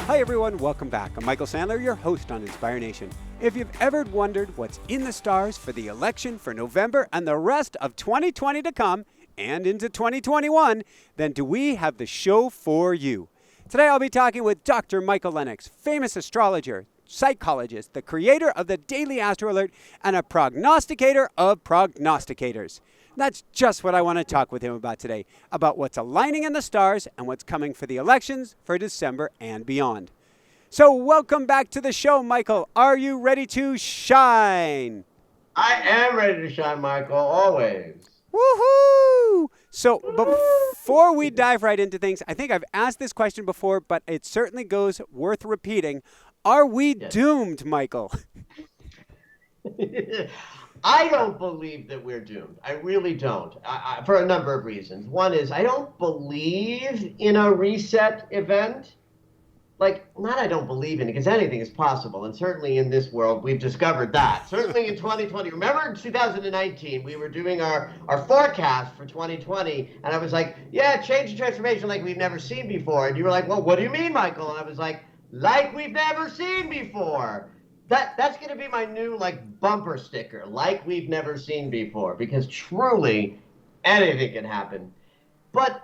Hi everyone, welcome back. I'm Michael Sandler, your host on Inspire Nation. If you've ever wondered what's in the stars for the election for November and the rest of 2020 to come and into 2021, then do we have the show for you. Today I'll be talking with Dr. Michael Lennox, famous astrologer, psychologist, the creator of the Daily Astro Alert, and a prognosticator of prognosticators. That's just what I want to talk with him about today, about what's aligning in the stars and what's coming for the elections for December and beyond. So welcome back to the show, Michael. Are you ready to shine? I am ready to shine, Michael, always. Woohoo! So before we dive right into things, I think I've asked this question before, but it certainly goes worth repeating. Are we doomed, Michael? I don't believe that we're doomed. I really don't, for a number of reasons. One is I don't believe in a reset event. Not I don't believe in it, because anything is possible. And certainly in this world, we've discovered that. Certainly in 2020. Remember in 2019, we were doing our forecast for 2020. And I was like, yeah, change and transformation like we've never seen before. And you were like, well, what do you mean, Michael? And I was like we've never seen before. That's going to be my new bumper sticker, like we've never seen before, because truly anything can happen. But,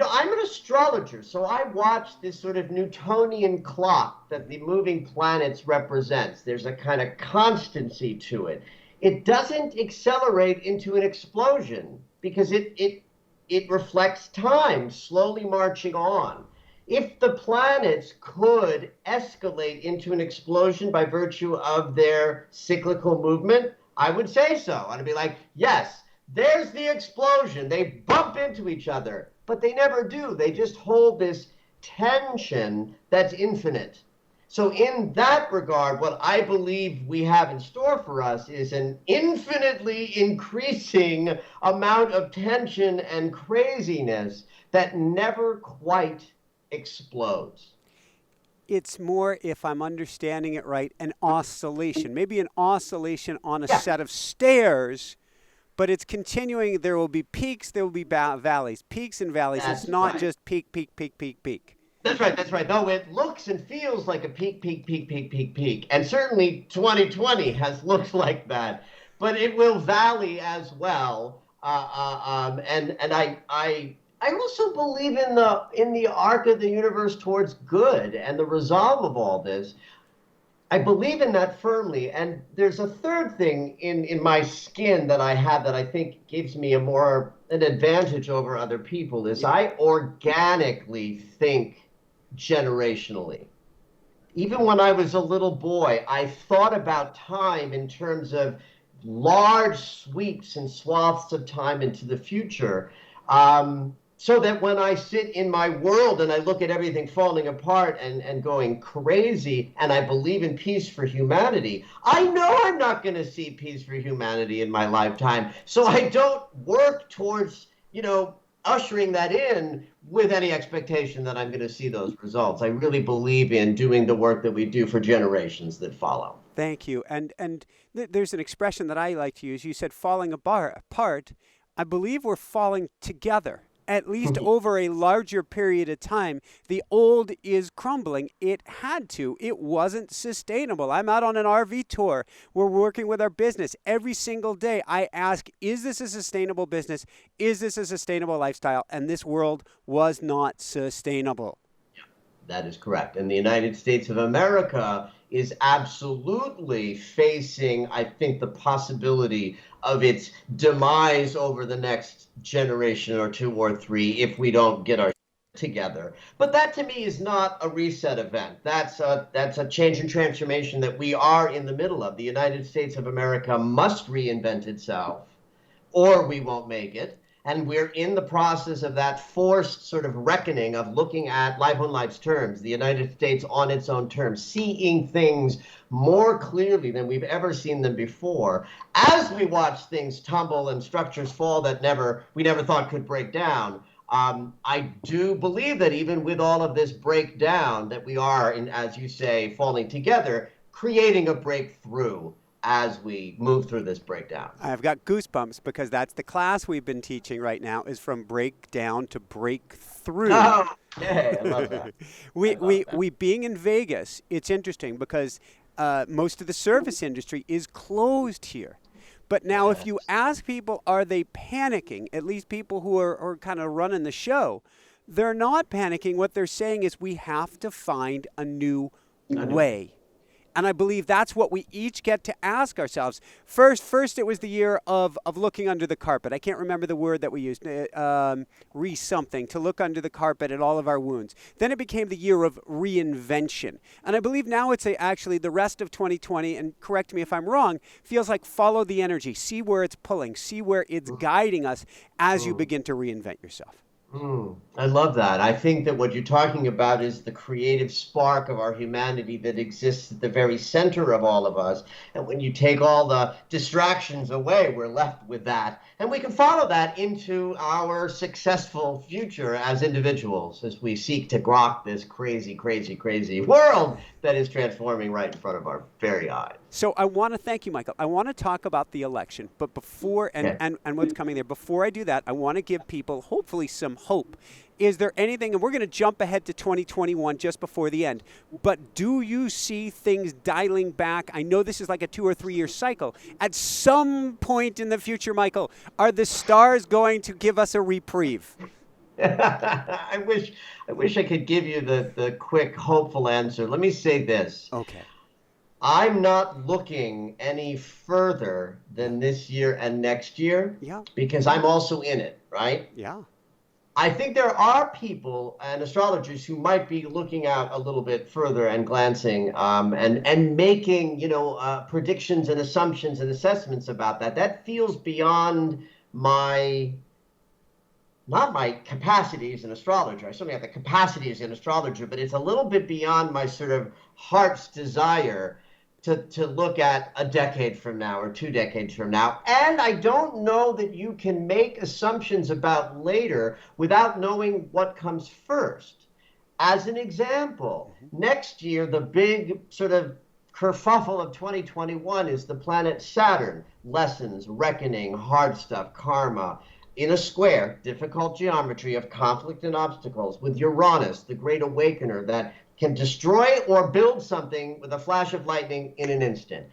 I'm an astrologer, so I watch this sort of Newtonian clock that the moving planets represents. There's a kind of constancy to it. It doesn't accelerate into an explosion because it reflects time slowly marching on. If the planets could escalate into an explosion by virtue of their cyclical movement, I would say so. I'd be like, yes, there's the explosion. They bump into each other, but they never do. They just hold this tension that's infinite. So in that regard, what I believe we have in store for us is an infinitely increasing amount of tension and craziness that never quite explodes. It's more, if I'm understanding it right, an oscillation. Maybe an oscillation on a set of stairs, but it's continuing. There will be peaks, there will be valleys, peaks and valleys. It's not just peak, peak, peak, peak, peak. That's right. No, it looks and feels like a peak, peak, peak, peak, peak, peak. And certainly 2020 has looked like that. But it will valley as well. And I also believe in the arc of the universe towards good and the resolve of all this. I believe in that firmly. And there's a third thing in my skin that I have that I think gives me an advantage over other people is I organically think generationally. Even when I was a little boy, I thought about time in terms of large sweeps and swaths of time into the future. So that when I sit in my world and I look at everything falling apart and going crazy, and I believe in peace for humanity, I know I'm not going to see peace for humanity in my lifetime. So I don't work towards, ushering that in with any expectation that I'm going to see those results. I really believe in doing the work that we do for generations that follow. Thank you. And there's an expression that I like to use. You said falling apart. I believe we're falling together. At least over a larger period of time. The old is crumbling. It had to. It wasn't sustainable. I'm out on an RV tour. We're working with our business. Every single day I ask, is this a sustainable business? Is this a sustainable lifestyle? And this world was not sustainable. That is correct. And the United States of America is absolutely facing, I think, the possibility of its demise over the next generation or two or three if we don't get our together. But that to me is not a reset event. That's a change and transformation that we are in the middle of. The United States of America must reinvent itself or we won't make it. And we're in the process of that forced sort of reckoning of looking at life on life's terms, the United States on its own terms, seeing things more clearly than we've ever seen them before. As we watch things tumble and structures fall that we never thought could break down, I do believe that even with all of this breakdown that we are, as you say, falling together, creating a breakthrough as we move through this breakdown. I've got goosebumps because that's the class we've been teaching right now, is from breakdown to breakthrough. Oh, okay. I love that. We being in Vegas, it's interesting because most of the service industry is closed here. But now if you ask people, are they panicking, at least people who are kind of running the show, they're not panicking. What they're saying is we have to find a new way. And I believe that's what we each get to ask ourselves. First it was the year of looking under the carpet. I can't remember the word that we used, re-something, to look under the carpet at all of our wounds. Then it became the year of reinvention. And I believe now it's actually the rest of 2020, and correct me if I'm wrong, feels like follow the energy, see where it's pulling, see where it's guiding us as you begin to reinvent yourself. I love that. I think that what you're talking about is the creative spark of our humanity that exists at the very center of all of us. And when you take all the distractions away, we're left with that. And we can follow that into our successful future as individuals as we seek to grok this crazy, crazy, crazy world that is transforming right in front of our very eyes. So I want to thank you, Michael. I want to talk about the election, but before, and what's coming there, before I do that, I want to give people hopefully some hope. Is there anything, and we're going to jump ahead to 2021 just before the end, but do you see things dialing back? I know this is like a 2 or 3 year cycle. At some point in the future, Michael, are the stars going to give us a reprieve? I wish I could give you the quick, hopeful answer. Let me say this. Okay. I'm not looking any further than this year and next year because I'm also in it, right? Yeah. I think there are people and astrologers who might be looking out a little bit further and glancing and making, predictions and assumptions and assessments about that. That feels beyond not my capacity as an astrologer. I certainly have the capacity as an astrologer, but it's a little bit beyond my sort of heart's desire to look at a decade from now or 2 decades from now. And I don't know that you can make assumptions about later without knowing what comes first. As an example, next year, the big sort of kerfuffle of 2021 is the planet Saturn. Lessons, reckoning, hard stuff, karma, in a square, difficult geometry of conflict and obstacles, with Uranus, the great awakener that can destroy or build something with a flash of lightning in an instant.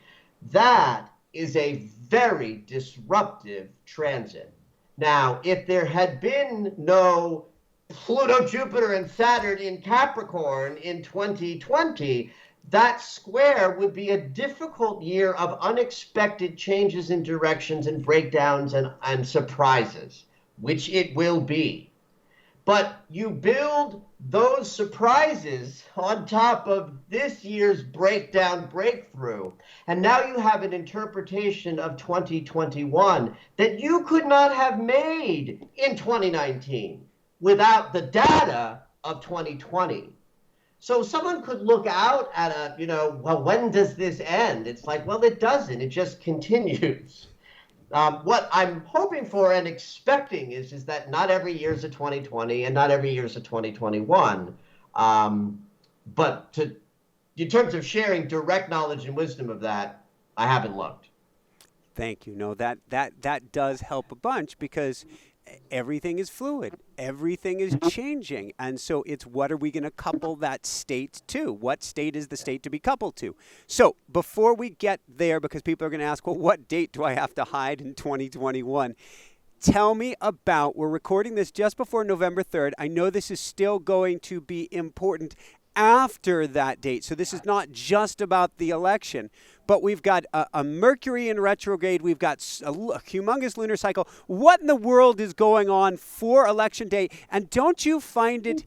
That is a very disruptive transit. Now, if there had been no Pluto, Jupiter, and Saturn in Capricorn in 2020, that square would be a difficult year of unexpected changes in directions and breakdowns and surprises, which it will be. But you build those surprises on top of this year's breakdown breakthrough. And now you have an interpretation of 2021 that you could not have made in 2019 without the data of 2020. So someone could look out at well, when does this end? It's like, well, it doesn't. It just continues. What I'm hoping for and expecting is that not every year is a 2020 and not every year is a 2021. But in terms of sharing direct knowledge and wisdom of that, I haven't looked. Thank you. No, that does help a bunch because everything is fluid. Everything is changing. And so it's what are we going to couple that state to? What state is the state to be coupled to? So before we get there, because people are going to ask, well, what date do I have to hide in 2021? Tell me about, we're recording this just before November 3rd. I know this is still going to be important after that date. So this is not just about the election, but we've got a Mercury in retrograde. We've got a humongous lunar cycle. What in the world is going on for election day? And don't you find it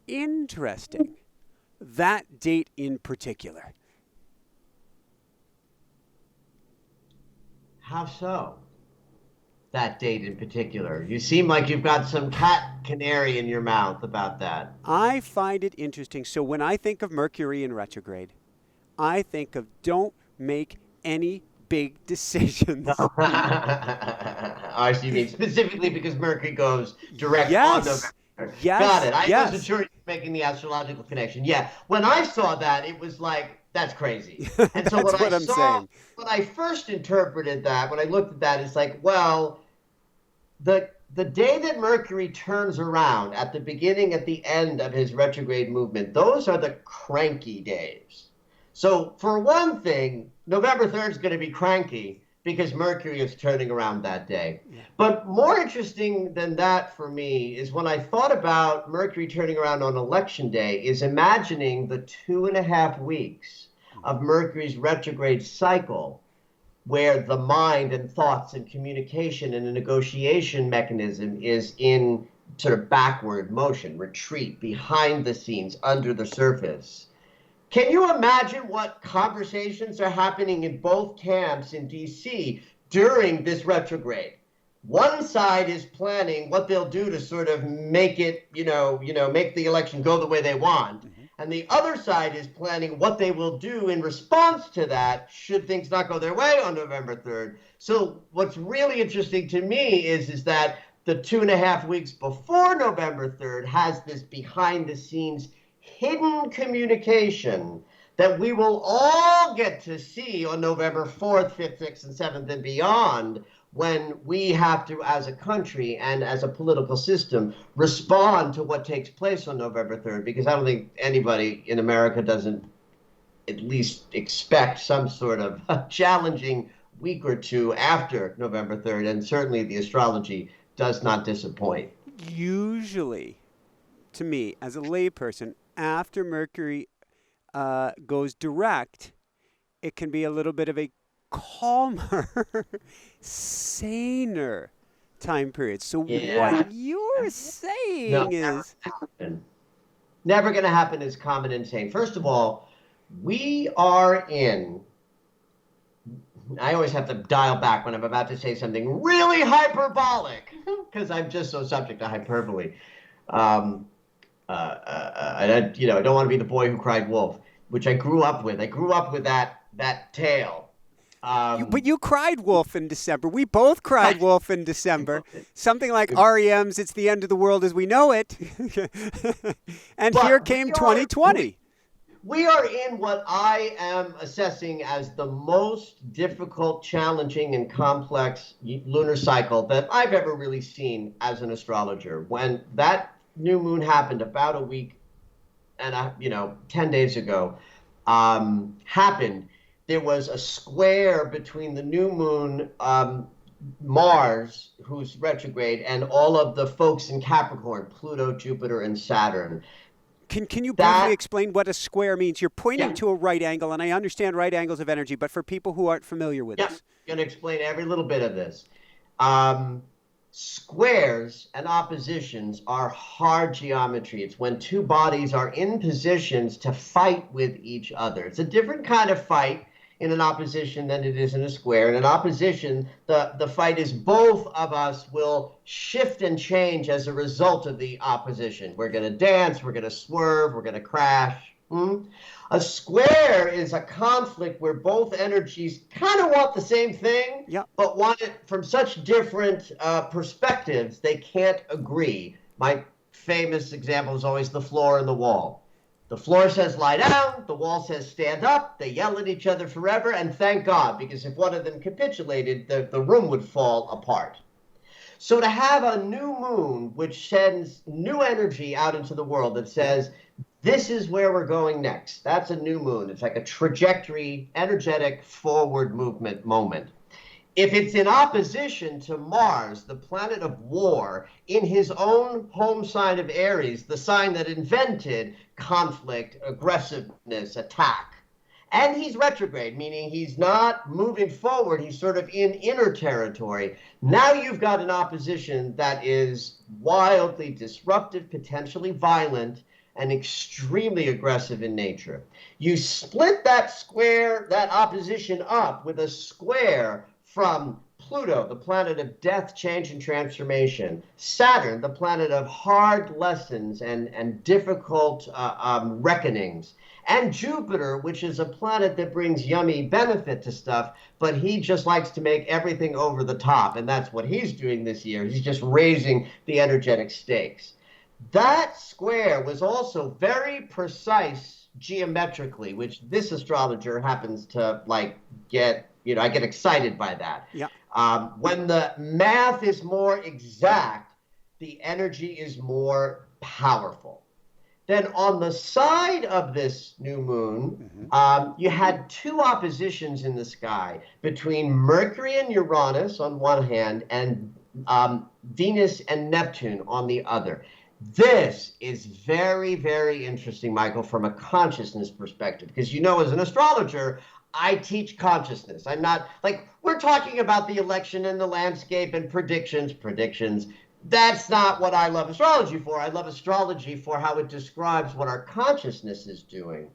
interesting, that date in particular? How so? That date in particular. You seem like you've got some canary in your mouth about that. I find it interesting. So when I think of Mercury in retrograde, I think of don't make any big decisions. I see you mean specifically because Mercury goes direct on November. Yes. Got it. I wasn't sure making the astrological connection. Yeah. When I saw that, it was like, that's crazy. And so That's what I'm saying. when I first interpreted that, when I looked at that, it's like, well, the day that Mercury turns around at the beginning, at the end of his retrograde movement, those are the cranky days. So for one thing, November 3rd is going to be cranky because Mercury is turning around that day. Yeah. But more interesting than that for me is when I thought about Mercury turning around on election day, is imagining the 2.5 weeks of Mercury's retrograde cycle, where the mind and thoughts and communication and a negotiation mechanism is in sort of backward motion, retreat, behind the scenes, under the surface. Can you imagine what conversations are happening in both camps in DC during this retrograde? One side is planning what they'll do to sort of make it, make the election go the way they want. Mm-hmm. And the other side is planning what they will do in response to that should things not go their way on November 3rd. So what's really interesting to me is that the 2.5 weeks before November 3rd has this behind the scenes hidden communication that we will all get to see on November 4th, 5th, 6th, and 7th and beyond, when we have to, as a country and as a political system, respond to what takes place on November 3rd, because I don't think anybody in America doesn't at least expect some sort of challenging week or two after November 3rd, and certainly the astrology does not disappoint. Usually, to me, as a layperson, after Mercury goes direct, it can be a little bit of a calmer, saner time period. So what you're saying is never going to happen is common and sane. First of all, we are in, I always have to dial back when I'm about to say something really hyperbolic because I'm just so subject to hyperbole. I don't want to be the boy who cried wolf, which I grew up with. I grew up with that tale. But you cried wolf in December. We both cried wolf in December. Something like REM's "It's the End of the World as We Know It." And but here came 2020. We are in what I am assessing as the most difficult, challenging, and complex lunar cycle that I've ever really seen as an astrologer. When that new moon happened about a week and 10 days ago, happened, there was a square between the new moon, Mars, who's retrograde, and all of the folks in Capricorn, Pluto, Jupiter, and Saturn. Can you briefly explain what a square means? You're pointing to a right angle, and I understand right angles of energy, but for people who aren't familiar with this. I'm going to explain every little bit of this. Squares and oppositions are hard geometry. It's when two bodies are in positions to fight with each other. It's a different kind of fight in an opposition than it is in a square. In an opposition, the fight is both of us will shift and change as a result of the opposition. We're going to dance, we're going to swerve, we're going to crash. A square is a conflict where both energies kind of want the same thing, but want it from such different perspectives, they can't agree. My famous example is always the floor and the wall. The floor says lie down, the wall says stand up, they yell at each other forever, and thank God, because if one of them capitulated, the room would fall apart. So to have a new moon which sends new energy out into the world that says, this is where we're going next. That's a new moon. It's like a trajectory, energetic forward movement moment. If it's in opposition to Mars, the planet of war, in his own home sign of Aries, the sign that invented conflict, aggressiveness, attack, and he's retrograde, meaning he's not moving forward, he's sort of in inner territory. Now you've got an opposition that is wildly disruptive, potentially violent, and extremely aggressive in nature. You split that square, that opposition up with a square from Pluto, the planet of death, change, and transformation. Saturn, the planet of hard lessons and difficult reckonings. And Jupiter, which is a planet that brings yummy benefit to stuff, but he just likes to make everything over the top. And that's what he's doing this year. He's just raising the energetic stakes. That square was also very precise geometrically, which this astrologer happens to like get, I get excited by that. Yeah. When the math is more exact, the energy is more powerful. Then on the side of this new moon, Mm-hmm. you had two oppositions in the sky between Mercury and Uranus on one hand and Venus and Neptune on the other. This is very, very interesting, Michael, from a consciousness perspective, because as an astrologer, I teach consciousness. I'm not like we're talking about the election and the landscape and predictions. That's not what I love astrology for. I love astrology for how it describes what our consciousness is doing.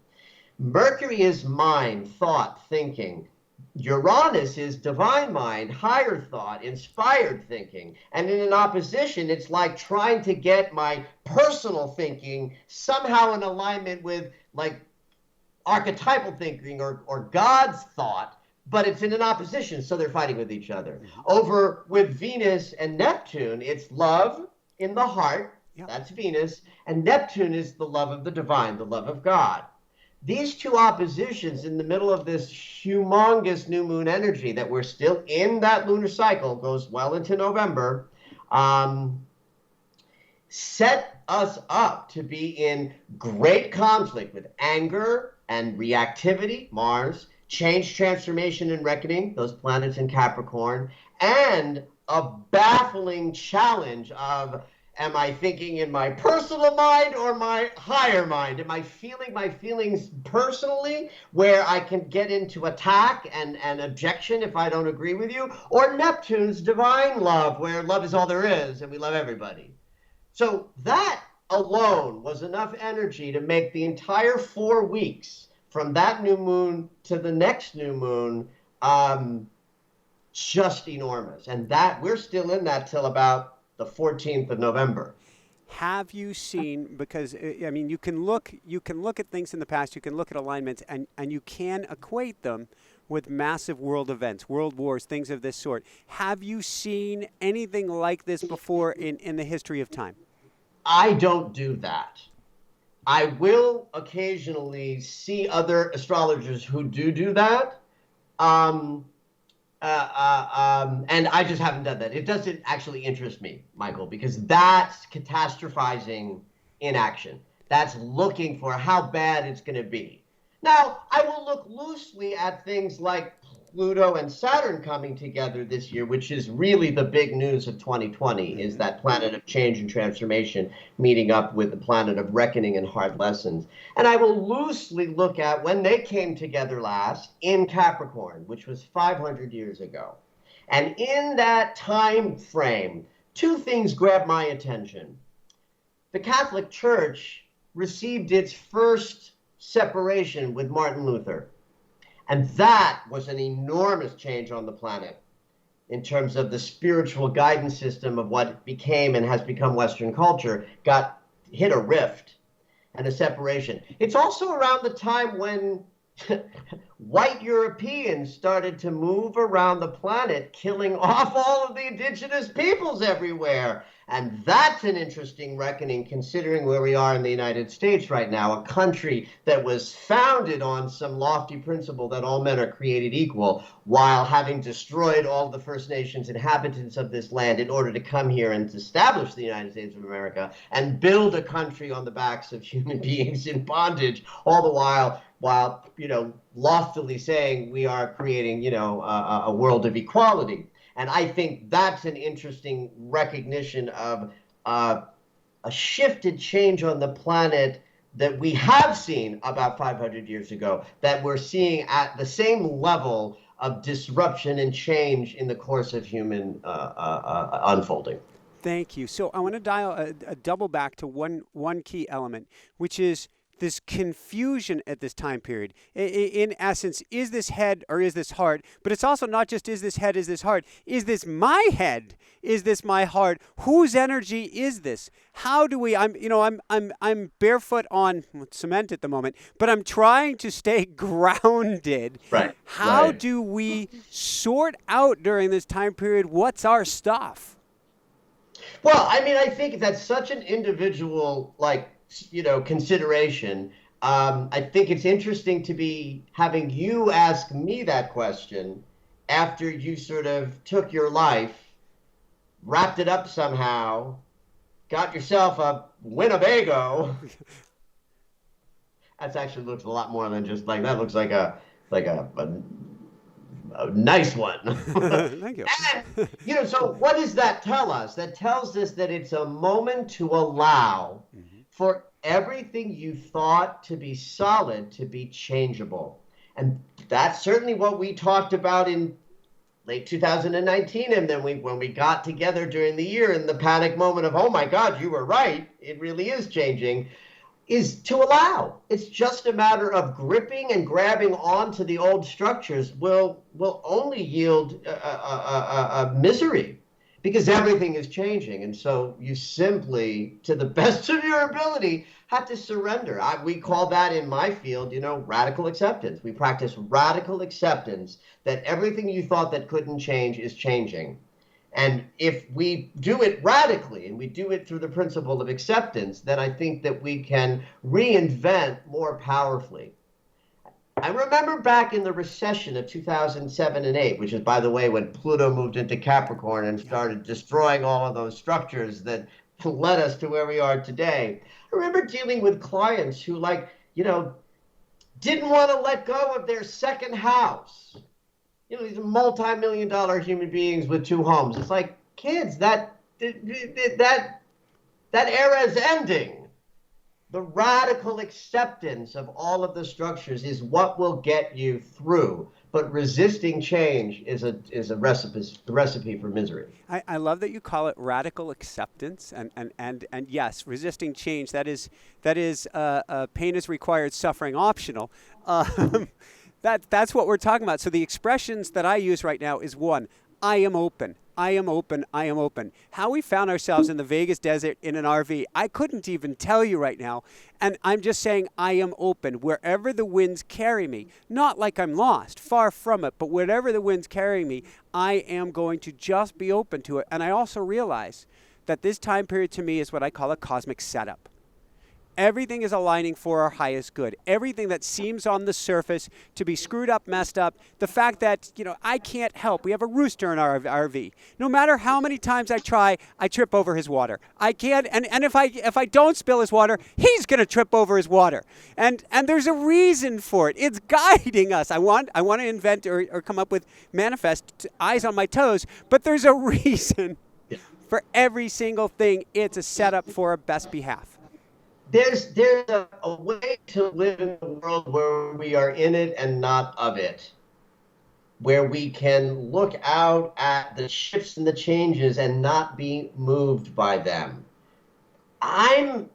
Mercury is mind, thought, thinking. Uranus is divine mind, higher thought, inspired thinking. And in an opposition, it's like trying to get my personal thinking somehow in alignment with like archetypal thinking or God's thought, but it's in an opposition, so they're fighting with each other. Over with Venus and Neptune, it's love in the heart, Yeah. that's Venus, and Neptune is the love of the divine, the love of God. These two oppositions in the middle of this humongous new moon energy that we're still in that lunar cycle, goes well into November, set us up to be in great conflict with anger and reactivity, Mars, change, transformation, and reckoning, those planets in Capricorn, and a baffling challenge of, am I thinking in my personal mind or my higher mind? Am I feeling my feelings personally, where I can get into attack and objection if I don't agree with you? Or Neptune's divine love, where love is all there is and we love everybody? So that alone was enough energy to make the entire 4 weeks from that new moon to the next new moon just enormous. And that we're still in that till about the 14th of November. Have you seen, because I mean, you can look at things in the past, you can look at alignments, and you can equate them with massive world events, world wars, things of this sort. Have you seen anything like this before in the history of time? I don't do that. I will occasionally see other astrologers who do that. And I just haven't done that. It doesn't actually interest me, Michael, because that's catastrophizing in action. That's looking for how bad it's going to be. Now, I will look loosely at things like Pluto and Saturn coming together this year, which is really the big news of 2020, is that planet of change and transformation meeting up with the planet of reckoning and hard lessons. And I will loosely look at when they came together last in Capricorn, which was 500 years ago. And in that time frame, two things grabbed my attention. The Catholic Church received its first separation with Martin Luther. And that was an enormous change on the planet in terms of the spiritual guidance system of what became and has become Western culture, hit a rift and a separation. It's also around the time when white Europeans started to move around the planet, killing off all of the indigenous peoples everywhere. And that's an interesting reckoning, considering where we are in the United States right now, a country that was founded on some lofty principle that all men are created equal, while having destroyed all the First Nations inhabitants of this land in order to come here and establish the United States of America and build a country on the backs of human beings in bondage, all the while loftily saying we are creating, a world of equality. And I think that's an interesting recognition of a shifted change on the planet that we have seen about 500 years ago, that we're seeing at the same level of disruption and change in the course of human unfolding. Thank you. So I want to dial a double back to one key element, which is this confusion at this time period. In essence, is this head or is this heart? But it's also not just is this head, is this heart? Is this my head? Is this my heart? Whose energy is this? How do we? I'm barefoot on cement at the moment, but I'm trying to stay grounded. Right. How Right. do we sort out during this time period what's our stuff? Well, I mean, I think that's such an individual, like, consideration. I think it's interesting to be having you ask me that question after you sort of took your life, wrapped it up somehow, got yourself a Winnebago. That actually looks a lot more than just like that. Looks like a nice one. Thank you. And, so what does that tell us? That tells us that it's a moment to allow for everything you thought to be solid to be changeable. And that's certainly what we talked about in late 2019. And then when we got together during the year in the panic moment of, oh my God, you were right. It really is changing, is to allow. It's just a matter of gripping and grabbing onto the old structures will only yield a misery because everything is changing. And so you simply, to the best of your ability, have to surrender. We call that in my field, radical acceptance. We practice radical acceptance that everything you thought that couldn't change is changing. And if we do it radically and we do it through the principle of acceptance, then I think that we can reinvent more powerfully. I remember back in the recession of 2007 and 8, which is, by the way, when Pluto moved into Capricorn and started destroying all of those structures that led us to where we are today. I remember dealing with clients who, didn't want to let go of their second house. These are multi-million-dollar human beings with two homes. It's like, kids, that era is ending. The radical acceptance of all of the structures is what will get you through. But resisting change is a recipe for misery. I love that you call it radical acceptance, and yes, resisting change. That is pain is required, suffering optional. That's what we're talking about. So the expressions that I use right now is one, I am open. I am open. I am open. How we found ourselves in the Vegas desert in an RV, I couldn't even tell you right now. And I'm just saying I am open wherever the winds carry me. Not like I'm lost, far from it, but wherever the winds carry me, I am going to just be open to it. And I also realize that this time period to me is what I call a cosmic setup. Everything is aligning for our highest good. Everything that seems on the surface to be screwed up, messed up, the fact that, I can't help. We have a rooster in our RV. No matter how many times I try, I trip over his water. I can't, and if I don't spill his water, he's going to trip over his water. And there's a reason for it. It's guiding us. I want to invent or come up with manifest eyes on my toes, but there's a reason for every single thing. It's a setup for our best behalf. There's a way to live in a world where we are in it and not of it, where we can look out at the shifts and the changes and not be moved by them. I'm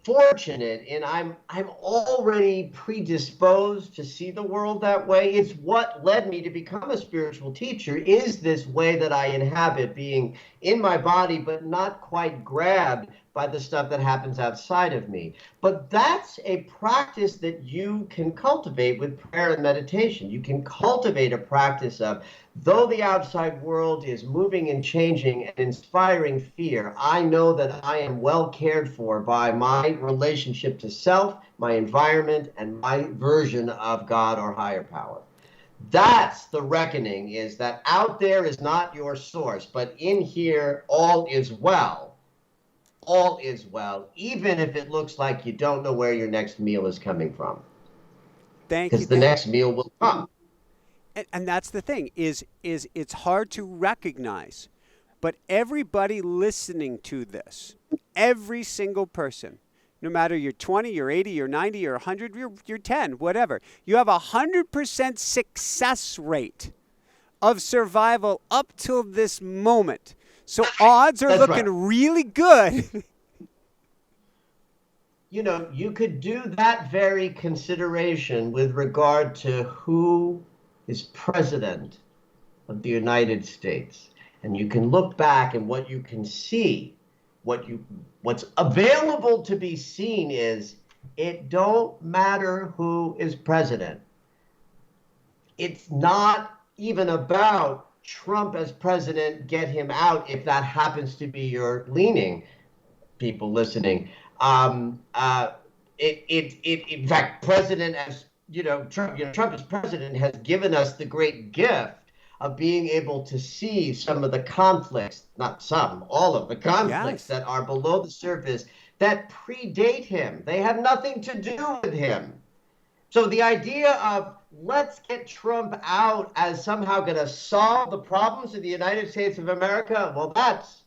fortunate and I'm already predisposed to see the world that way. It's what led me to become a spiritual teacher, is this way that I inhabit, being in my body but not quite grabbed by the stuff that happens outside of me. But that's a practice that you can cultivate with prayer and meditation. You can cultivate a practice of, though the outside world is moving and changing and inspiring fear, I know that I am well cared for by my relationship to self, my environment, and my version of God or higher power. That's the reckoning, is that out there is not your source, but in here all is well. All is well, even if it looks like you don't know where your next meal is coming from. Thank you. Because the next meal will come. And that's the thing, is it's hard to recognize. But everybody listening to this, every single person, no matter you're 20, you're 80, you're 90, you're 100, you're 10, whatever, you have 100% success rate of survival up till this moment. So odds are looking really good. You could do that very consideration with regard to who is president of the United States. And you can look back and what you can see, what's available to be seen is, it don't matter who is president. It's not even about Trump as president, get him out if that happens to be your leaning, people listening. In fact, president as Trump as president has given us the great gift of being able to see some of the conflicts, not some, all of the conflicts Yes. that are below the surface that predate him. They have nothing to do with him. So the idea of let's get Trump out as somehow going to solve the problems of the United States of America, well, that's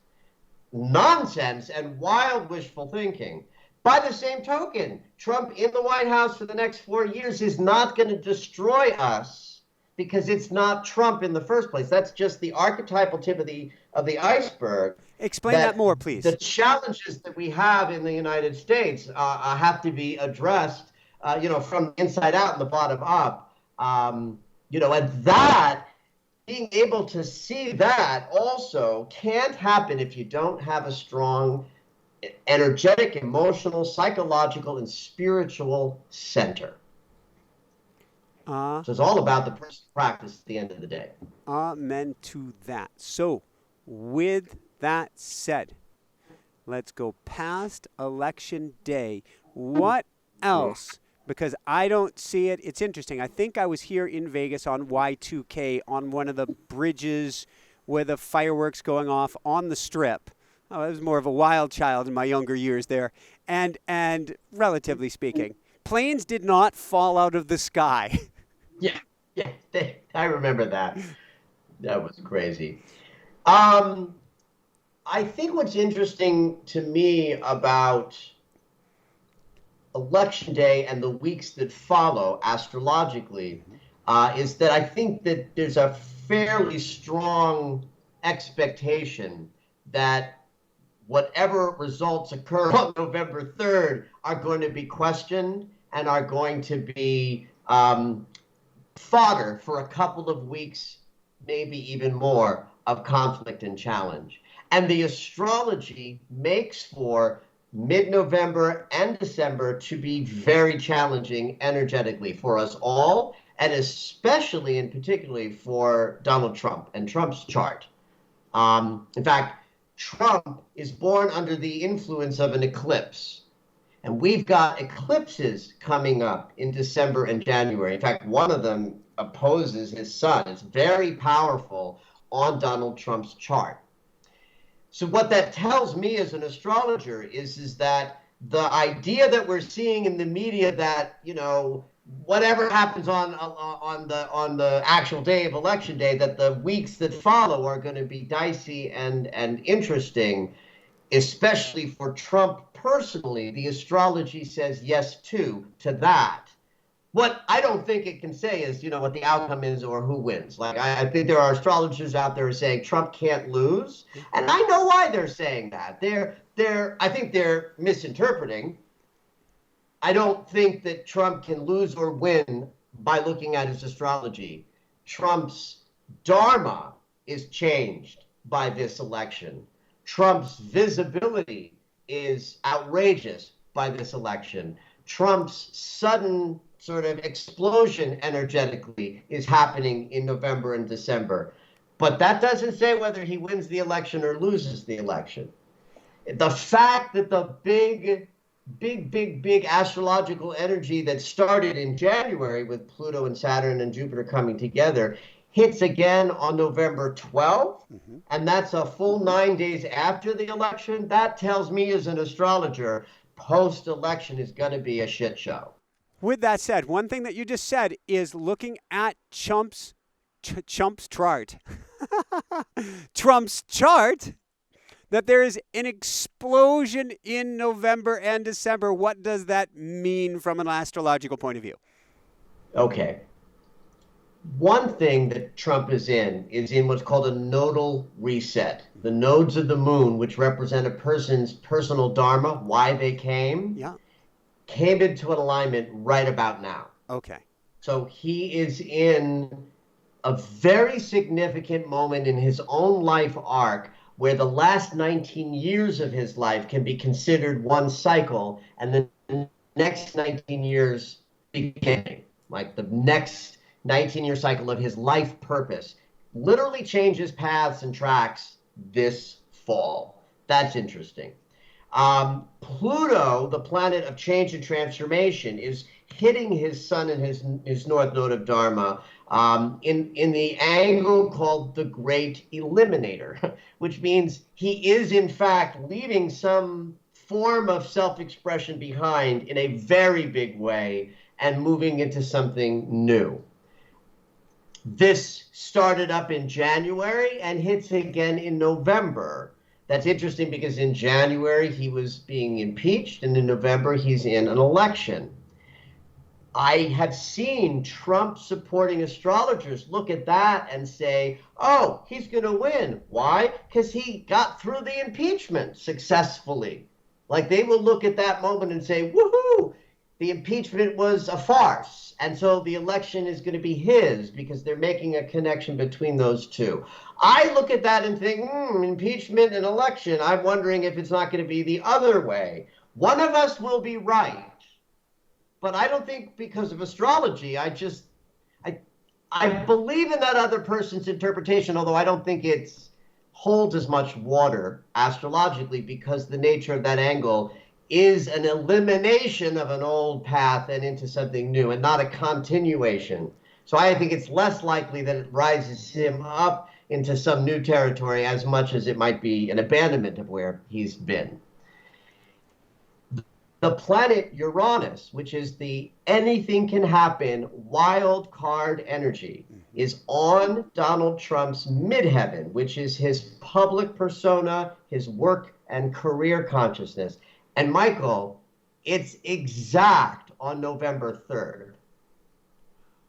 nonsense and wild wishful thinking. By the same token, Trump in the White House for the next 4 years is not going to destroy us because it's not Trump in the first place. That's just the archetypal tip of the iceberg. Explain that more, please. The challenges that we have in the United States have to be addressed, from the inside out and the bottom up. And that being able to see that also can't happen if you don't have a strong energetic, emotional, psychological, and spiritual center. So it's all about the personal practice at the end of the day. Amen to that. So, with that said, let's go past election day. What else? Because I don't see it. It's interesting. I think I was here in Vegas on Y2K on one of the bridges with the fireworks going off on the Strip. I was more of a wild child in my younger years there. And relatively speaking, planes did not fall out of the sky. Yeah, I remember that. That was crazy. I think what's interesting to me about election day and the weeks that follow astrologically is that I think that there's a fairly strong expectation that whatever results occur on November 3rd are going to be questioned and are going to be fodder for a couple of weeks, maybe even more, of conflict and challenge. And the astrology makes for mid-November and December to be very challenging energetically for us all, and especially and particularly for Donald Trump and Trump's chart. In fact, Trump is born under the influence of an eclipse. And we've got eclipses coming up in December and January. In fact, one of them opposes his sun. It's very powerful on Donald Trump's chart. So what that tells me as an astrologer is that the idea that we're seeing in the media that, whatever happens on the actual day of election day, that the weeks that follow are going to be dicey and interesting, especially for Trump personally, the astrology says yes to that. What I don't think it can say is, what the outcome is or who wins. Like, I think there are astrologers out there saying Trump can't lose. And I know why they're saying that. I think they're misinterpreting. I don't think that Trump can lose or win by looking at his astrology. Trump's dharma is changed by this election. Trump's visibility is outrageous by this election. Trump's sudden sort of explosion energetically is happening in November and December. But that doesn't say whether he wins the election or loses the election. The fact that the big astrological energy that started in January with Pluto and Saturn and Jupiter coming together hits again on November 12th, and that's a full 9 days after the election. That tells me as an astrologer, post-election is going to be a shit show. With that said, one thing that you just said is looking at Trump's chart. Trump's chart, that there is an explosion in November and December. What does that mean from an astrological point of view? Okay. One thing that Trump is in what's called a nodal reset. The nodes of the moon, which represent a person's personal dharma, why they came, came into an alignment right about now. Okay. So he is in a very significant moment in his own life arc where the last 19 years of his life can be considered one cycle and the next 19 years beginning, like the next 19-year cycle of his life purpose literally changes paths and tracks this fall. That's interesting. Pluto, the planet of change and transformation, is hitting his sun in his north node of Dharma in the angle called the Great Eliminator, which means he is in fact leaving some form of self-expression behind in a very big way and moving into something new. This started up in January and hits again in November. That's interesting because in January he was being impeached, and in November he's in an election. I have seen Trump supporting astrologers look at that and say, oh, he's going to win. Why? Because he got through the impeachment successfully. Like they will look at that moment and say, woohoo, the impeachment was a farce. And so the election is going to be his because they're making a connection between those two. I look at that and think, impeachment and election. I'm wondering if it's not going to be the other way. One of us will be right. But I don't think because of astrology, I believe in that other person's interpretation, although I don't think it holds as much water astrologically because the nature of that angle is an elimination of an old path and into something new and not a continuation. So I think it's less likely that it rises him up into some new territory as much as it might be an abandonment of where he's been. The planet Uranus, which is the anything can happen wild card energy, is on Donald Trump's midheaven, which is his public persona, his work and career consciousness. And Michael, it's exact on November 3rd.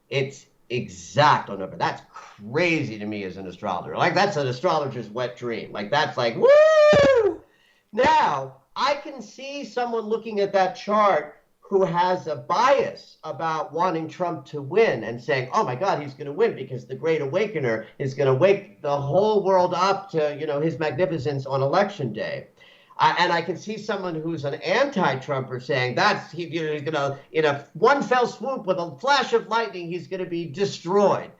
It's exact on November. That's crazy to me as an astrologer. Like that's an astrologer's wet dream. Like that's like, woo! Now, I can see someone looking at that chart who has a bias about wanting Trump to win and saying, oh my God, he's going to win because the Great Awakener is going to wake the whole world up to, his magnificence on election day. And I can see someone who's an anti-Trumper saying he's going to, in a one fell swoop with a flash of lightning, he's going to be destroyed.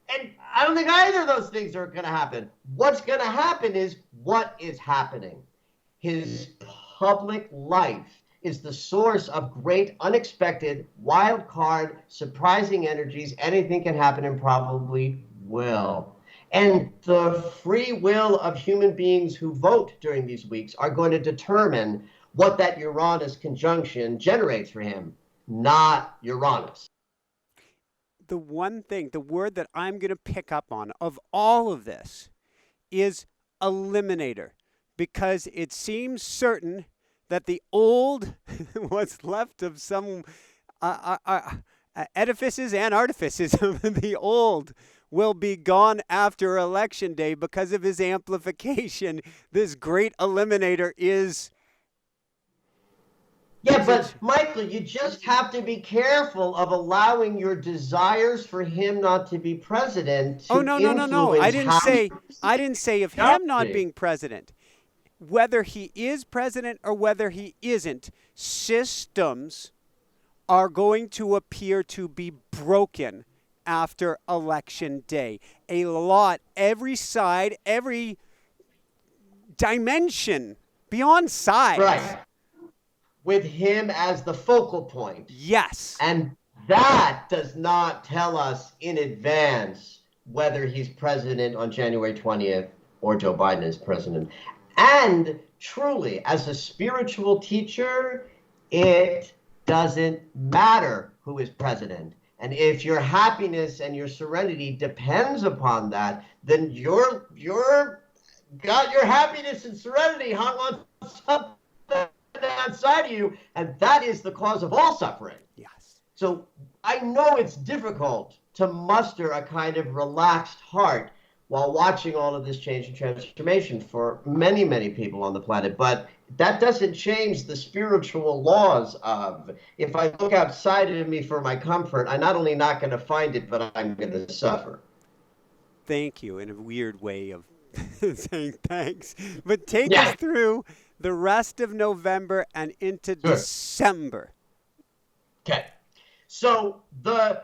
And I don't think either of those things are going to happen. What's going to happen is what is happening. His public life is the source of great, unexpected, wild card, surprising energies. Anything can happen and probably will. And the free will of human beings who vote during these weeks are going to determine what that Uranus conjunction generates for him, not Uranus. The one thing, the word that I'm going to pick up on of all of this is eliminator, because it seems certain that the old, what's left of some edifices and artifices of the old, will be gone after Election Day because of his amplification. This great eliminator is... Yeah, but Michael, you just have to be careful of allowing your desires for him not to be president to No. I didn't say of him not being president. Whether he is president or whether he isn't, systems are going to appear to be broken after Election Day. A lot, every side, every dimension, beyond size. Right. With him as the focal point. Yes. And that does not tell us in advance whether he's president on January 20th or Joe Biden is president. And truly, as a spiritual teacher, it doesn't matter who is president. And if your happiness and your serenity depends upon that, then you're got your happiness and serenity hung on something outside of you, and that is the cause of all suffering. Yes. So I know it's difficult to muster a kind of relaxed heart while watching all of this change and transformation for many, many people on the planet. But that doesn't change the spiritual laws of, if I look outside of me for my comfort, I'm not only not going to find it, but I'm going to suffer. Thank you, in a weird way of saying thanks. But take us through the rest of November and into December. Okay. So the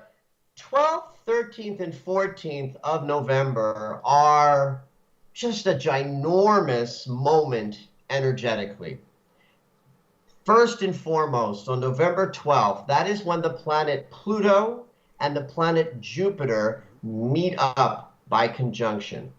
12th, 13th, and 14th of November are just a ginormous moment energetically. First and foremost, on November 12th, that is when the planet Pluto and the planet Jupiter meet up by conjunction.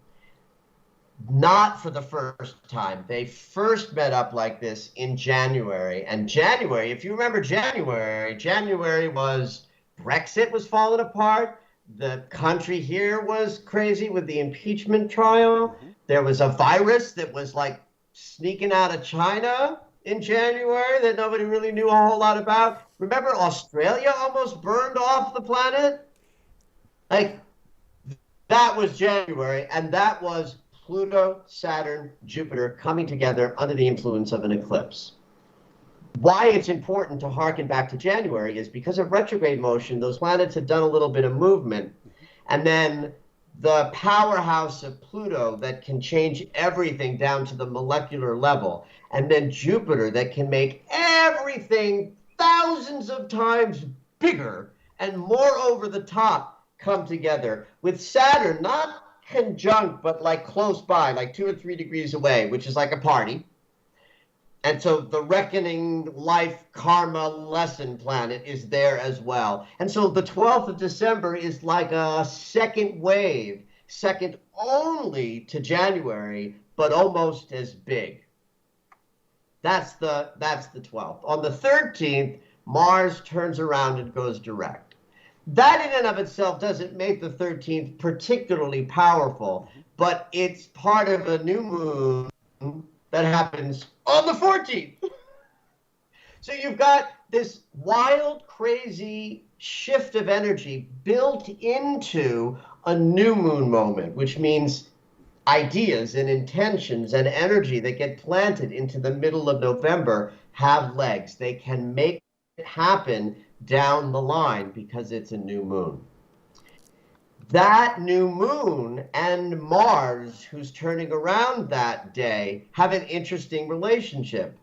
Not for the first time. They first met up like this in January. And January, if you remember January was Brexit was falling apart. The country here was crazy with the impeachment trial. There was a virus that was like sneaking out of China in January that nobody really knew a whole lot about. Remember Australia almost burned off the planet? Like, that was January, and that was Pluto, Saturn, Jupiter coming together under the influence of an eclipse. Why it's important to harken back to January is because of retrograde motion, those planets had done a little bit of movement, and then the powerhouse of Pluto that can change everything down to the molecular level, and then Jupiter that can make everything thousands of times bigger and more over the top come together, with Saturn not conjunct but like close by, like 2 or 3 degrees away, which is like a party. And so the reckoning life karma lesson planet is there as well. And so the 12th of December is like a second wave, second only to January, but almost as big. That's the 12th. On the 13th, Mars turns around and goes direct. That in and of itself doesn't make the 13th particularly powerful, but it's part of a new moon that happens on the 14th. So you've got this wild, crazy shift of energy built into a new moon moment, which means ideas and intentions and energy that get planted into the middle of November have legs. They can make it happen down the line because it's a new moon. That new moon and Mars, who's turning around that day, have an interesting relationship.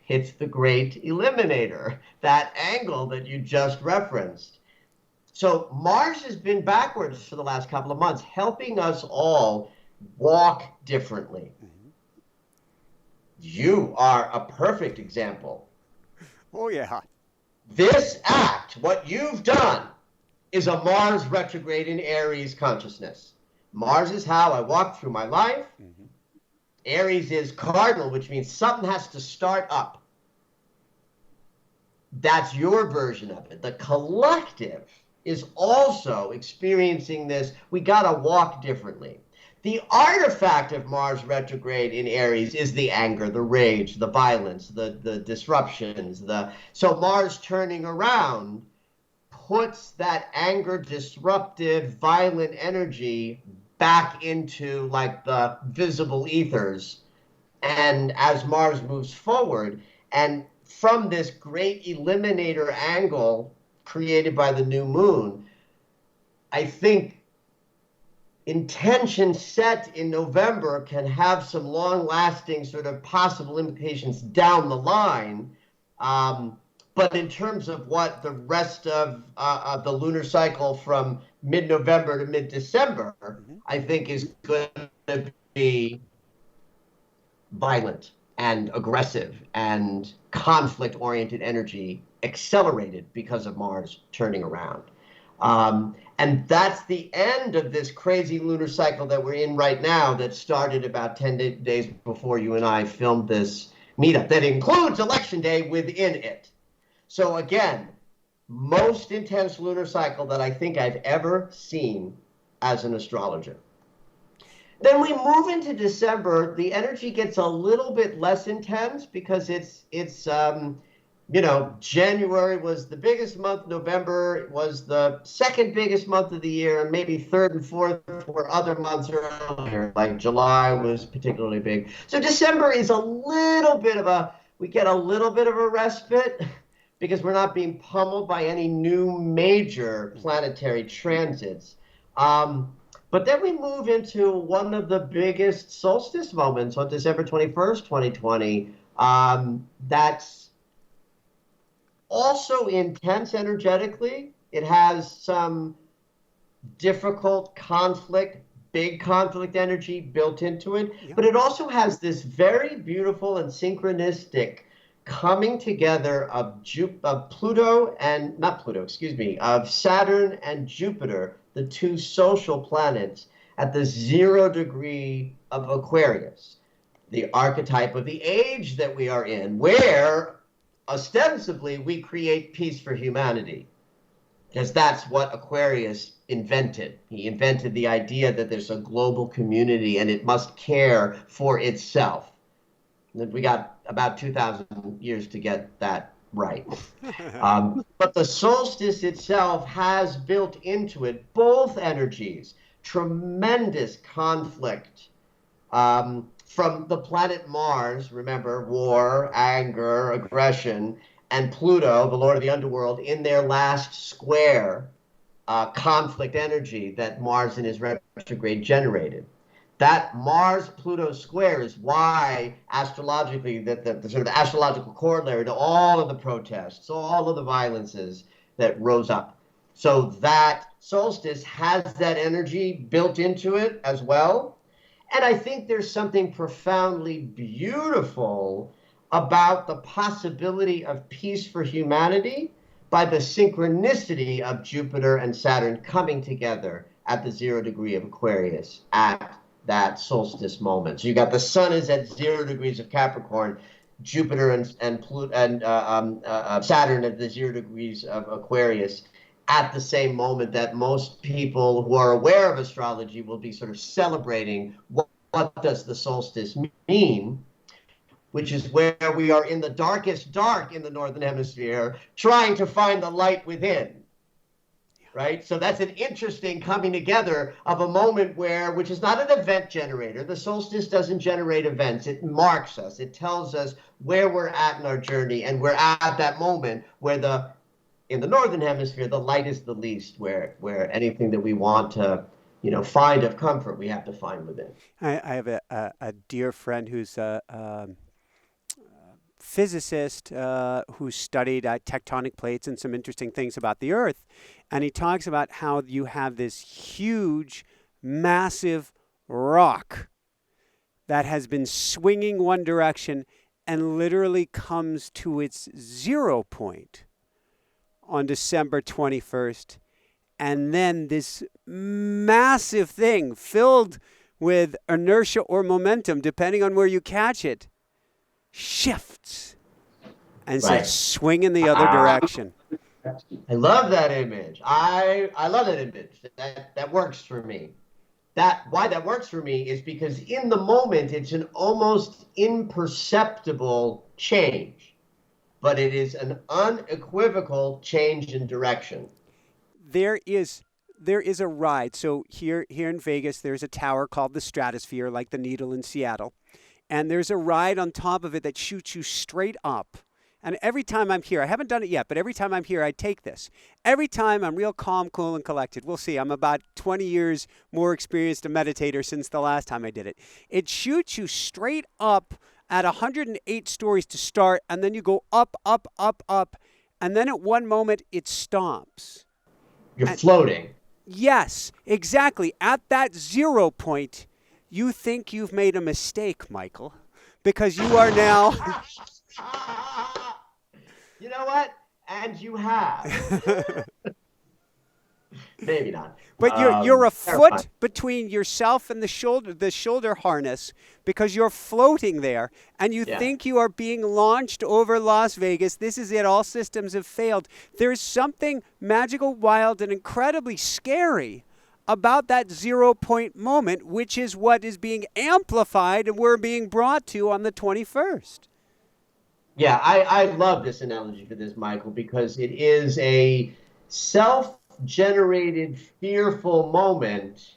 It's the great eliminator, that angle that you just referenced. So Mars has been backwards for the last couple of months, helping us all walk differently. You are a perfect example. Oh, yeah. This act, what you've done, is a Mars retrograde in Aries consciousness. Mars is how I walk through my life. Aries is cardinal, which means something has to start up. That's your version of it. The collective is also experiencing this. We got to walk differently. The artifact of Mars retrograde in Aries is the anger, the rage, the violence, the disruptions. So Mars turning around puts that anger, disruptive, violent energy back into like the visible ethers. And as Mars moves forward, and from this great eliminator angle created by the new moon, I think intention set in November can have some long-lasting sort of possible implications down the line. But in terms of what the rest of the lunar cycle from mid-November to mid-December, I think is going to be violent and aggressive and conflict-oriented energy accelerated because of Mars turning around. And that's the end of this crazy lunar cycle that we're in right now that started about 10 days before you and I filmed this meetup that includes Election Day within it. So again, most intense lunar cycle that I think I've ever seen as an astrologer. Then we move into December. The energy gets a little bit less intense because it's January was the biggest month. November was the second biggest month of the year, and maybe third and fourth were other months earlier. Like July was particularly big. So December is a little bit of we get a little bit of a respite because we're not being pummeled by any new major planetary transits. But then we move into one of the biggest solstice moments on December 21st, 2020. That's also intense energetically. It has some difficult conflict, big conflict energy built into it. Yeah. But it also has this very beautiful and synchronistic coming together of Pluto and not Pluto, excuse me, of Saturn and Jupiter, the two social planets at the 0 degree of Aquarius, the archetype of the age that we are in, where ostensibly we create peace for humanity, because that's what Aquarius invented. He invented the idea that there's a global community and it must care for itself. And we got about 2,000 years to get that right. But the solstice itself has built into it both energies, tremendous conflict, from the planet Mars, remember, war, anger, aggression, and Pluto, the Lord of the Underworld, in their last square, conflict energy that Mars in his retrograde generated. That Mars-Pluto square is why astrologically, the sort of astrological corollary to all of the protests, all of the violences that rose up. So that solstice has that energy built into it as well. And I think there's something profoundly beautiful about the possibility of peace for humanity by the synchronicity of Jupiter and Saturn coming together at the 0 degree of Aquarius at that solstice moment. So you got the sun is at 0 degrees of Capricorn, Jupiter and Pluto and Saturn at the 0 degrees of Aquarius at the same moment that most people who are aware of astrology will be sort of celebrating what does the solstice mean, which is where we are in the darkest dark in the northern hemisphere, trying to find the light within. Right? So that's an interesting coming together of a moment which is not an event generator. The solstice doesn't generate events. It marks us. It tells us where we're at in our journey. And we're at that moment where in the northern hemisphere, the light is the least, where anything that we want to, find of comfort, we have to find within. I have a dear friend who's a physicist who studied tectonic plates and some interesting things about the Earth. And he talks about how you have this huge, massive rock that has been swinging one direction and literally comes to its 0 point on December 21st. And then this massive thing filled with inertia or momentum, depending on where you catch it, shifts and starts swinging the other direction. I love that image. I love that image. That works for me. Why that works for me is because in the moment it's an almost imperceptible change, but it is an unequivocal change in direction. There is a ride. So here in Vegas, there's a tower called the Stratosphere, like the Needle in Seattle. And there's a ride on top of it that shoots you straight up. And every time I'm here, I haven't done it yet, but every time I'm here, I take this. Every time I'm real calm, cool, and collected. We'll see. I'm about 20 years more experienced a meditator since the last time I did it. It shoots you straight up at 108 stories to start, and then you go up, up, up, up. And then at one moment, it stops. You're floating. Yes, exactly. At that 0 point, you think you've made a mistake, Michael, because you are now... You know what? And you have. Maybe not. But you're a foot between yourself and the shoulder harness, because you're floating there and you think you are being launched over Las Vegas. This is it. All systems have failed. There's something magical, wild, and incredibly scary about that 0 point moment, which is what is being amplified and we're being brought to on the 21st. Yeah, I love this analogy for this, Michael, because it is a self-generated, fearful moment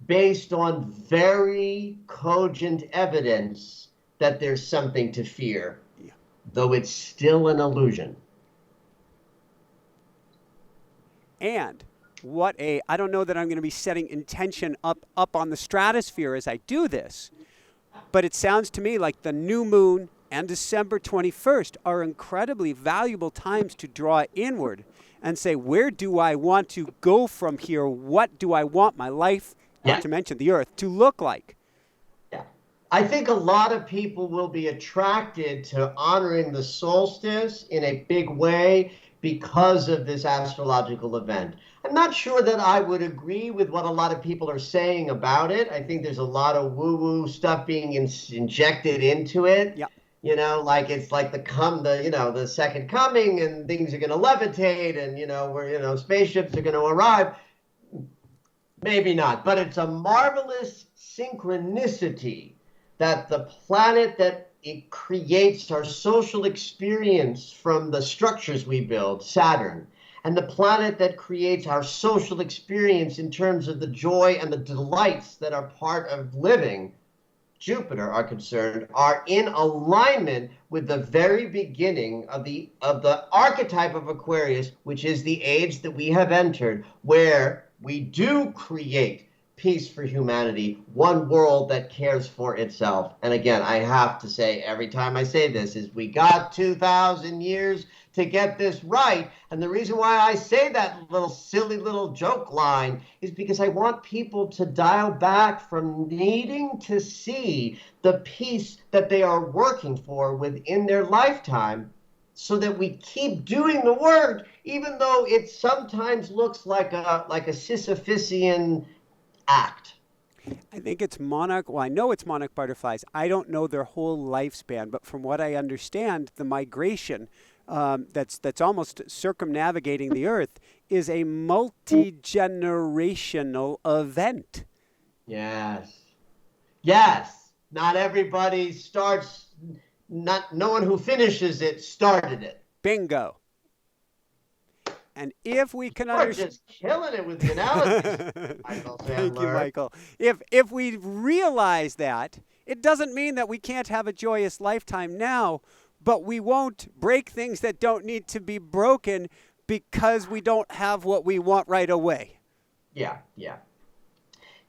based on very cogent evidence that there's something to fear, though it's still an illusion. And I don't know that I'm going to be setting intention up on the stratosphere as I do this, but it sounds to me like the new moon and December 21st are incredibly valuable times to draw inward and say, where do I want to go from here? What do I want my life, not to mention the earth, to look like? Yeah. I think a lot of people will be attracted to honoring the solstice in a big way because of this astrological event. I'm not sure that I would agree with what a lot of people are saying about it. I think there's a lot of woo-woo stuff being injected into it. Yeah. You know, like it's like the second coming, and things are going to levitate, and spaceships are going to arrive. Maybe not, but it's a marvelous synchronicity that the planet that it creates our social experience from the structures we build, Saturn, and the planet that creates our social experience in terms of the joy and the delights that are part of living, Jupiter, are concerned, are in alignment with the very beginning of the archetype of Aquarius, which is the age that we have entered, where we do create peace for humanity, one world that cares for itself. And again, I have to say, every time I say this, is we got 2,000 years to get this right. And the reason why I say that little silly little joke line is because I want people to dial back from needing to see the peace that they are working for within their lifetime, so that we keep doing the work, even though it sometimes looks like a Sisyphusian act. I think it's monarch. Well, I know it's monarch butterflies. I don't know their whole lifespan, but from what I understand, the migration that's almost circumnavigating the Earth is a multi-generational event. Yes. Yes. Not everybody starts. No one who finishes it started it. Bingo. And if we can You're just killing it with the analogies, Michael Sandler. Thank you, Michael. If we realize that, it doesn't mean that we can't have a joyous lifetime now, but we won't break things that don't need to be broken because we don't have what we want right away. Yeah.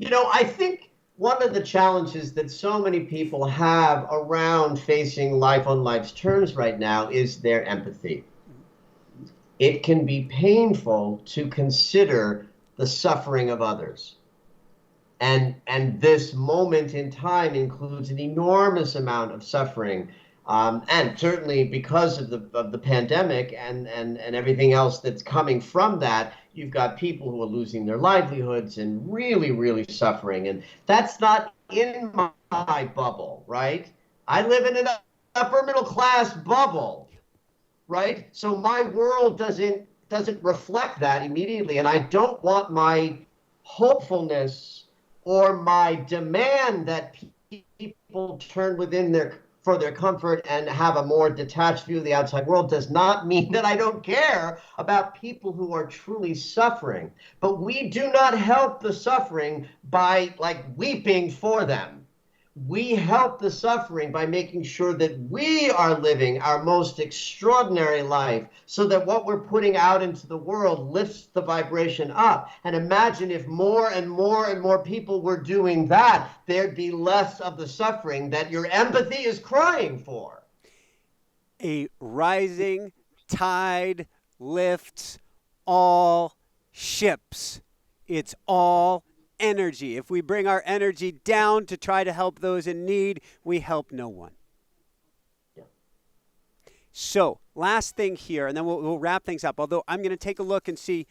I think one of the challenges that so many people have around facing life on life's terms right now is their empathy. It can be painful to consider the suffering of others. And this moment in time includes an enormous amount of suffering. And certainly because of the pandemic and everything else that's coming from that, you've got people who are losing their livelihoods and really, really suffering. And that's not in my bubble, right? I live in an upper middle class bubble, right? So my world doesn't reflect that immediately. And I don't want my hopefulness or my demand that people turn within for their comfort and have a more detached view of the outside world does not mean that I don't care about people who are truly suffering. But we do not help the suffering by weeping for them. We help the suffering by making sure that we are living our most extraordinary life, so that what we're putting out into the world lifts the vibration up. And imagine if more and more and more people were doing that, there'd be less of the suffering that your empathy is crying for. A rising tide lifts all ships. It's all energy. If we bring our energy down to try to help those in need, we help no one. Yeah. So, last thing here, and then we'll wrap things up. Although I'm going to take a look and see,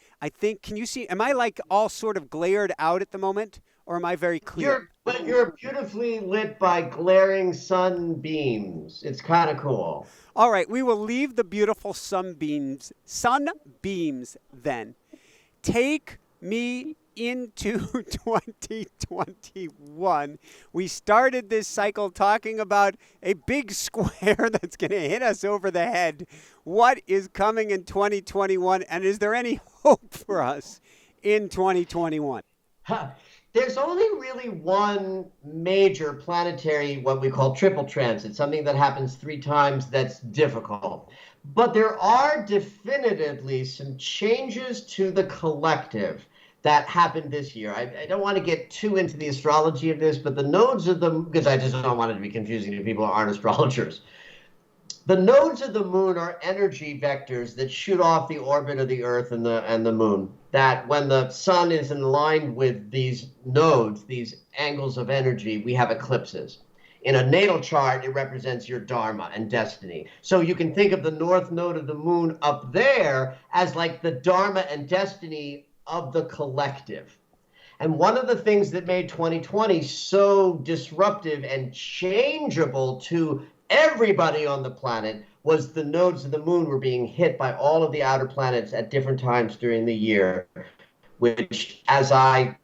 can you see, am I all sort of glared out at the moment? Or am I very clear? You're beautifully lit by glaring sunbeams. It's kind of cool. All right, we will leave the beautiful sunbeams then. Take me into 2021. We started this cycle talking about a big square that's going to hit us over the head. What is coming in 2021, and is there any hope for us in 2021? There's only really one major planetary, what we call triple transit, something that happens 3 times that's difficult. But there are definitively some changes to the collective that happened this year. I don't want to get too into the astrology of this, but the nodes of them, because I just don't want it to be confusing to people who aren't astrologers. The nodes of the moon are energy vectors that shoot off the orbit of the Earth and the moon. That when the sun is in line with these nodes, these angles of energy, we have eclipses. In a natal chart, it represents your dharma and destiny. So you can think of the north node of the moon up there as like the dharma and destiny of the collective. And one of the things that made 2020 so disruptive and changeable to everybody on the planet was the nodes of the moon were being hit by all of the outer planets at different times during the year, which, as I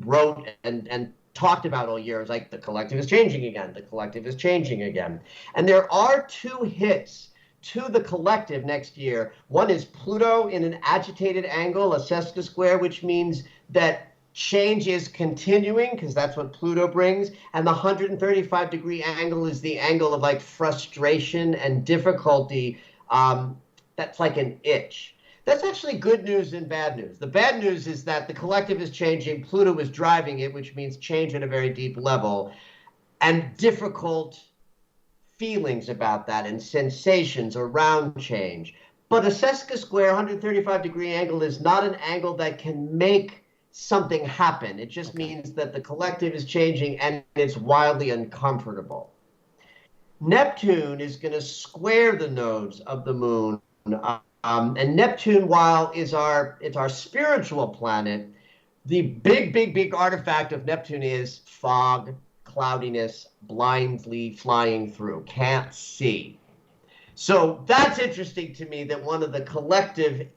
wrote and talked about all year, is like the collective is changing again. The collective is changing again. And there are two hits to the collective next year. One is Pluto in an agitated angle, a sesqui square, which means that change is continuing, because that's what Pluto brings. And the 135-degree angle is the angle of like frustration and difficulty. That's like an itch. That's actually good news and bad news. The bad news is that the collective is changing. Pluto is driving it, which means change at a very deep level, and difficult feelings about that and sensations around change. But a sesqui square 135-degree angle is not an angle that can make something happen. It just means that the collective is changing and it's wildly uncomfortable. Neptune is going to square the nodes of the moon. And Neptune, while it's our spiritual planet, the big artifact of Neptune is fog, cloudiness, blindly flying through, can't see. So that's interesting to me, that one of the collective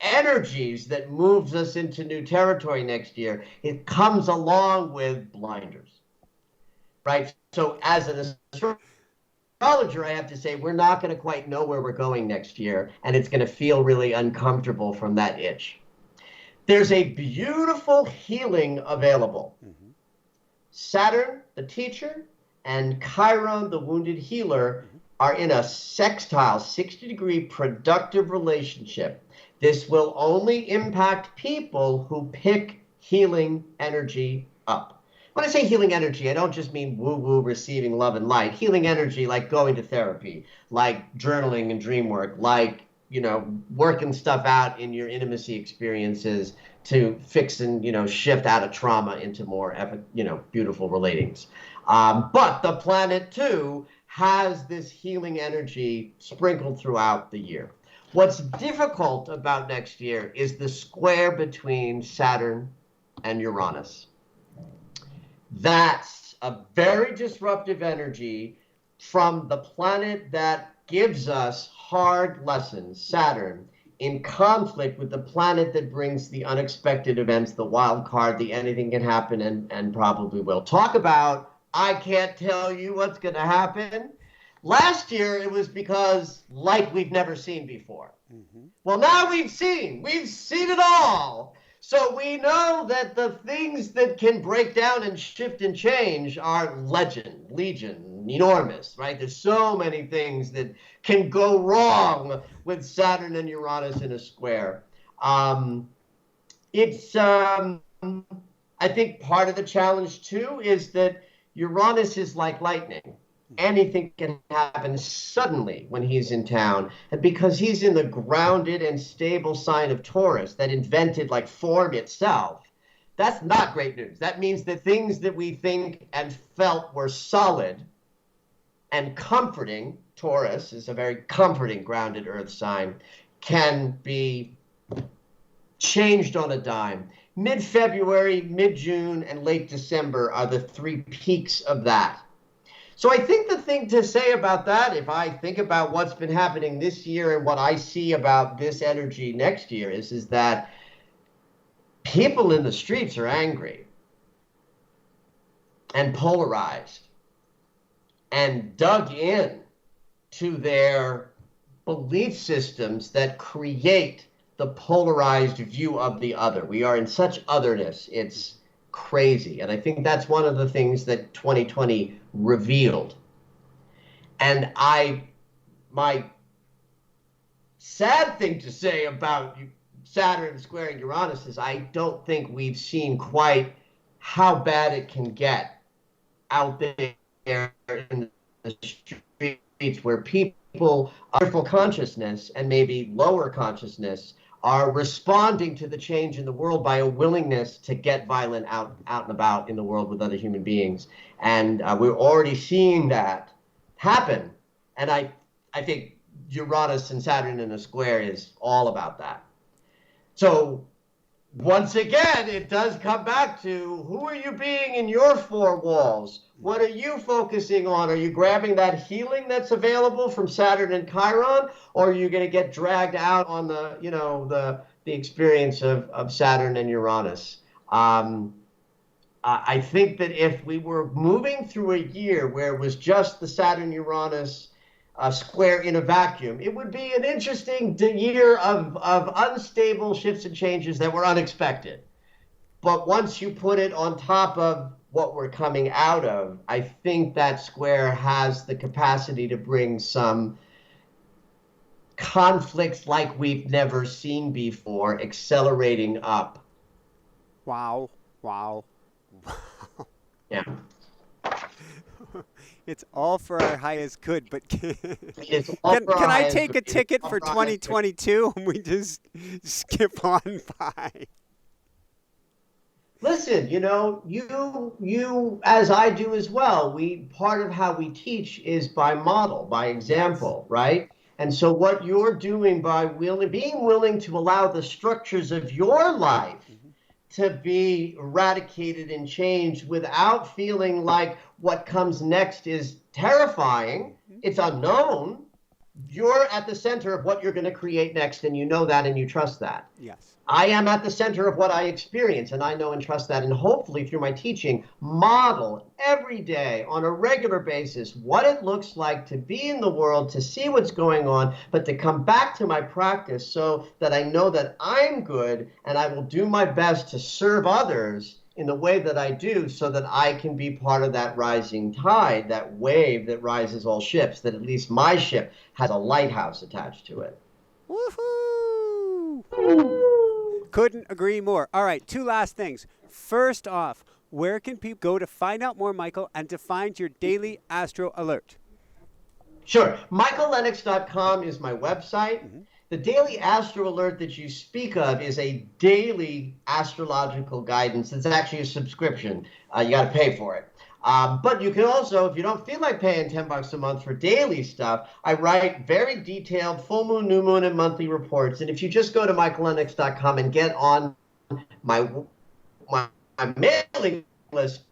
energies that moves us into new territory next year, it comes along with blinders, right? So as an astrologer, I have to say we're not going to quite know where we're going next year, and it's going to feel really uncomfortable from that itch. There's a beautiful healing available. Mm-hmm. Saturn, the teacher, and Chiron, the wounded healer, mm-hmm. are in a sextile, 60-degree productive relationship. This will only impact people who pick healing energy up. When I say healing energy, I don't just mean woo-woo receiving love and light. Healing energy like going to therapy, like journaling and dream work, like, working stuff out in your intimacy experiences to fix and, shift out of trauma into more, beautiful relatings. But the planet, too, has this healing energy sprinkled throughout the year. What's difficult about next year is the square between Saturn and Uranus. That's a very disruptive energy from the planet that gives us hard lessons, Saturn, in conflict with the planet that brings the unexpected events, the wild card, the anything can happen and probably will. Talk about, I can't tell you what's going to happen. Last year, it was because like we've never seen before. Mm-hmm. Well, now we've seen it all. So we know that the things that can break down and shift and change are legion, enormous, right? There's so many things that can go wrong with Saturn and Uranus in a square. I think part of the challenge too is that Uranus is like lightning. Anything can happen suddenly when he's in town. And because he's in the grounded and stable sign of Taurus that invented, formed itself, that's not great news. That means that things that we think and felt were solid and comforting, Taurus is a very comforting, grounded earth sign, can be changed on a dime. Mid-February, mid-June, and late December are the three peaks of that. So I think the thing to say about that, if I think about what's been happening this year and what I see about this energy next year, is that people in the streets are angry and polarized and dug in to their belief systems that create the polarized view of the other. We are in such otherness. It's crazy. And I think that's one of the things that 2020 revealed. And my sad thing to say about Saturn squaring Uranus is I don't think we've seen quite how bad it can get out there in the streets where people people, fearful consciousness and maybe lower consciousness, are responding to the change in the world by a willingness to get violent out and about in the world with other human beings. And we're already seeing that happen. And I think Uranus and Saturn in a square is all about that. So once again, it does come back to, who are you being in your four walls? What are you focusing on? Are you grabbing that healing that's available from Saturn and Chiron, or are you going to get dragged out on the, you know, the experience of Saturn and Uranus? I think that if we were moving through a year where it was just the Saturn-Uranus square in a vacuum, it would be an interesting year of unstable shifts and changes that were unexpected. But once you put it on top of what we're coming out of, I think that square has the capacity to bring some conflicts like we've never seen before, accelerating up. Wow. Wow. Yeah. It's all for our highest good, but can I take a ticket for 2022 and we just skip on by? Listen, you know, you as I do as well, part of how we teach is by model, by example, right? And so what you're doing by being willing to allow the structures of your life to be eradicated and changed without feeling like what comes next is terrifying, it's unknown. You're at the center of what you're going to create next, and you know that and you trust that. Yes. I am at the center of what I experience, and I know and trust that, and hopefully through my teaching, model every day on a regular basis what it looks like to be in the world, to see what's going on, but to come back to my practice so that I know that I'm good and I will do my best to serve others in the way that I do, so that I can be part of that rising tide, that wave that rises all ships, that at least my ship has a lighthouse attached to it. Woohoo! Couldn't agree more. All right, two last things. First off, where can people go to find out more, Michael, and to find your daily astro alert? Sure. MichaelLennox.com is my website. Mm-hmm. The daily astro alert that you speak of is a daily astrological guidance. It's actually a subscription. You got to pay for it. But you can also, if you don't feel like paying $10 a month for daily stuff, I write very detailed full moon, new moon, and monthly reports. And if you just go to michaellennox.com and get on my mailing list,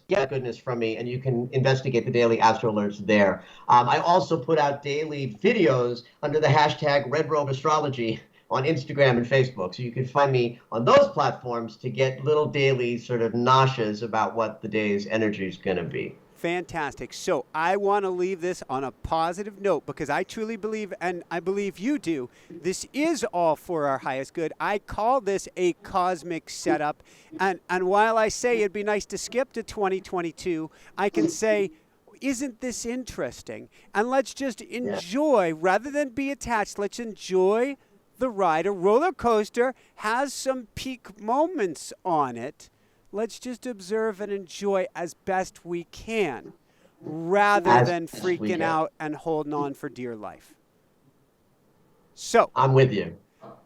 get goodness from me, and you can investigate the daily astro alerts there. I also put out daily videos under the hashtag Red Robe Astrology on Instagram and Facebook. So you can find me on those platforms to get little daily sort of noshes about what the day's energy is going to be. Fantastic. So I want to leave this on a positive note, because I truly believe, and I believe you do, this is all for our highest good. I call this a cosmic setup. And while I say it'd be nice to skip to 2022, I can say, isn't this interesting? And let's just enjoy, rather than be attached, let's enjoy the ride. A roller coaster has some peak moments on it. Let's just observe and enjoy as best we can, rather than freaking out and holding on for dear life. So, I'm with you.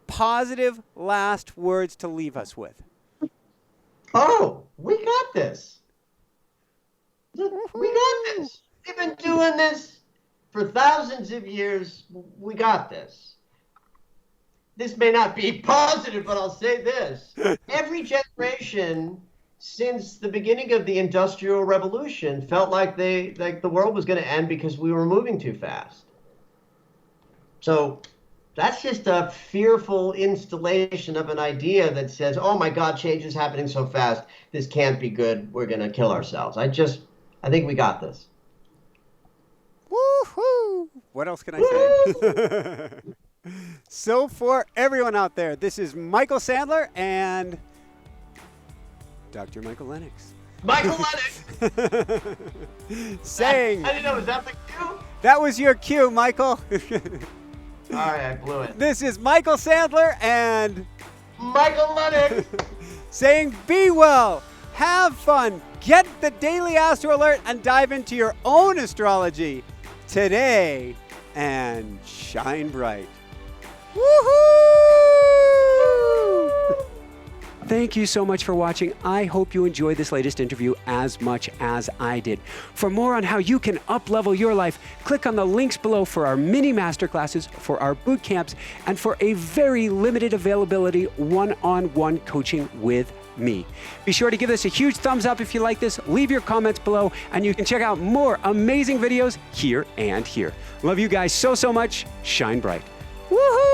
Positive last words to leave us with. Oh, we got this. We got this. We've been doing this for thousands of years. We got this. This may not be positive, but I'll say this. Every generation since the beginning of the Industrial Revolution felt like the world was going to end because we were moving too fast. So that's just a fearful installation of an idea that says, oh my God, change is happening so fast. This can't be good. We're going to kill ourselves. I think we got this. Woohoo! What else can I say? So for everyone out there, this is Michael Sandler and Dr. Michael Lennox. Michael Lennox! Saying... I didn't know, was that the cue? That was your cue, Michael. All right, I blew it. This is Michael Sandler and... Michael Lennox! Saying be well, have fun, get the Daily Astro Alert, and dive into your own astrology today and shine bright. Woohoo! Thank you so much for watching. I hope you enjoyed this latest interview as much as I did. For more on how you can up-level your life, click on the links below for our mini masterclasses, for our boot camps, and for a very limited availability one-on-one coaching with me. Be sure to give this a huge thumbs up if you like this, leave your comments below, and you can check out more amazing videos here and here. Love you guys so much. Shine bright. Woohoo!